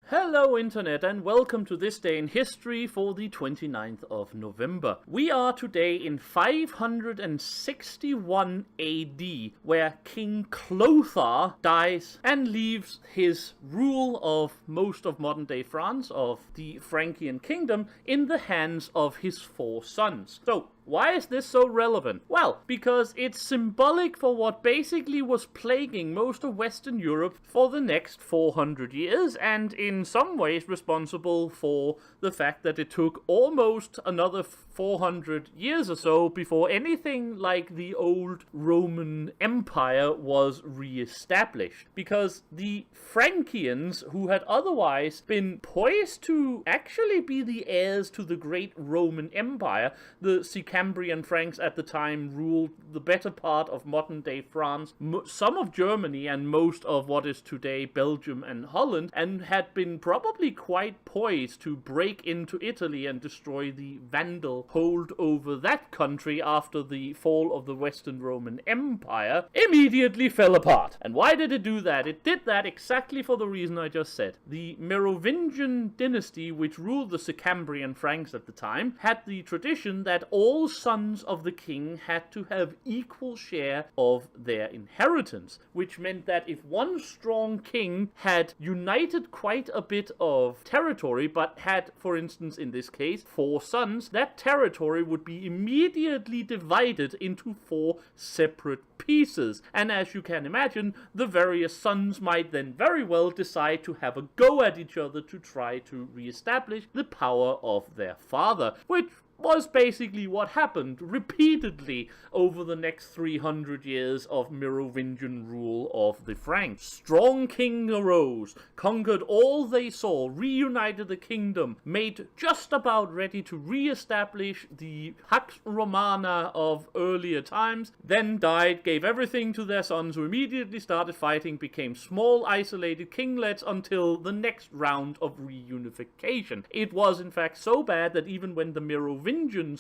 Hello Internet and welcome to this day in history for the 29th of November. We are today in 561 AD, where King Clothair dies and leaves his rule of most of modern day France, of the Frankish kingdom, in the hands of his 4 sons. So, why is this so relevant? Well, because it's symbolic for what basically was plaguing most of Western Europe for the next 400 years, and in some ways responsible for the fact that it took almost another 400 years or so before anything like the old Roman Empire was re-established. Because the Frankians, who had otherwise been poised to actually be the heirs to the great Roman Empire, the Sicambrian Franks at the time ruled the better part of modern-day France, some of Germany, and most of what is today Belgium and Holland, and had been probably quite poised to break into Italy and destroy the Vandal hold over that country after the fall of the Western Roman Empire, immediately fell apart. And why did it do that? It did that exactly for the reason I just said. The Merovingian dynasty, which ruled the Sicambrian Franks at the time, had the tradition that all sons of the king had to have equal share of their inheritance, which meant that if one strong king had united quite a bit of territory, but had, for instance in this case, 4 sons, that territory would be immediately divided into 4 separate pieces. And as you can imagine, the various sons might then very well decide to have a go at each other to try to re-establish the power of their father, which was basically what happened repeatedly over the next 300 years of Merovingian rule of the Franks. Strong king arose, conquered all they saw, reunited the kingdom, made just about ready to re-establish the Pax Romana of earlier times, then died, gave everything to their sons, who immediately started fighting, became small isolated kinglets until the next round of reunification. It was in fact so bad that even when the Merovingians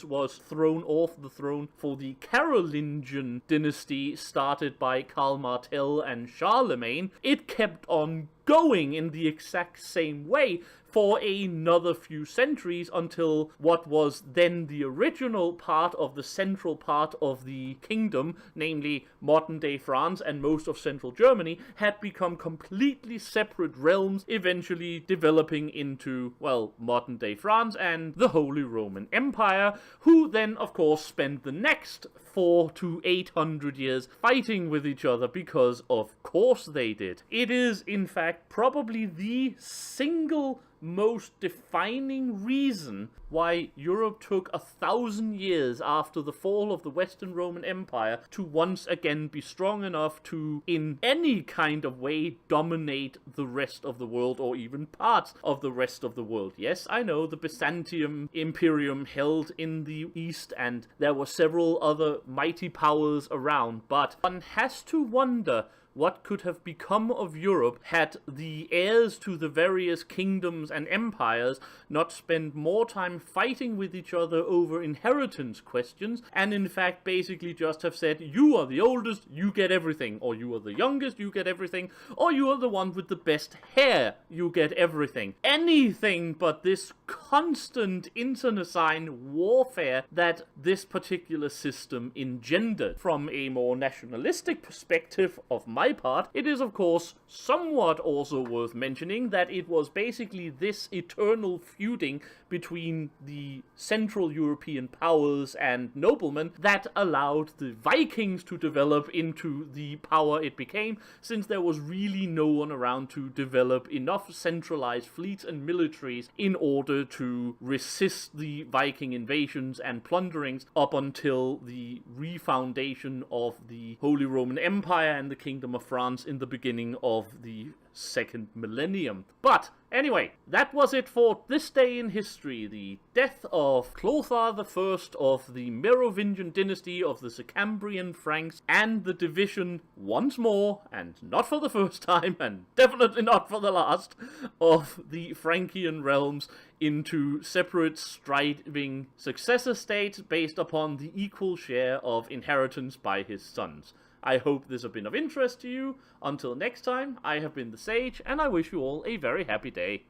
was thrown off the throne for the Carolingian dynasty started by Karl Martel and Charlemagne, it kept on going in the exact same way for another few centuries until what was then the original part of the central part of the kingdom, namely modern-day France and most of central Germany, had become completely separate realms, eventually developing into, well, modern-day France and the Holy Roman Empire, who then, of course, spent the next 400 to 800 years fighting with each other because, of course, they did. It is, in fact, probably the single most defining reason why Europe took 1,000 years after the fall of the Western Roman Empire to once again be strong enough to, in any kind of way, dominate the rest of the world, or even parts of the rest of the world. Yes, I know the Byzantium Imperium held in the east, and there were several other mighty powers around, but one has to wonder what could have become of Europe had the heirs to the various kingdoms and empires not spent more time fighting with each other over inheritance questions, and in fact basically just have said, you are the oldest, you get everything, or you are the youngest, you get everything, or you are the one with the best hair, you get everything. Anything but this constant internecine warfare that this particular system engendered. From a more nationalistic perspective of my part, it is of course somewhat also worth mentioning that it was basically this eternal feuding between the Central European powers and noblemen that allowed the Vikings to develop into the power it became, since there was really no one around to develop enough centralized fleets and militaries in order to resist the Viking invasions and plunderings up until the refoundation of the Holy Roman Empire and the Kingdom of France in the beginning of the 2nd millennium. But anyway, that was it for this day in history. The death of Clothair I of the Merovingian dynasty of the Sicambrian Franks, and the division once more, and not for the first time, and definitely not for the last, of the Frankian realms into separate striving successor states based upon the equal share of inheritance by his sons. I hope this has been of interest to you. Until next time, I have been the Sage, and I wish you all a very happy day.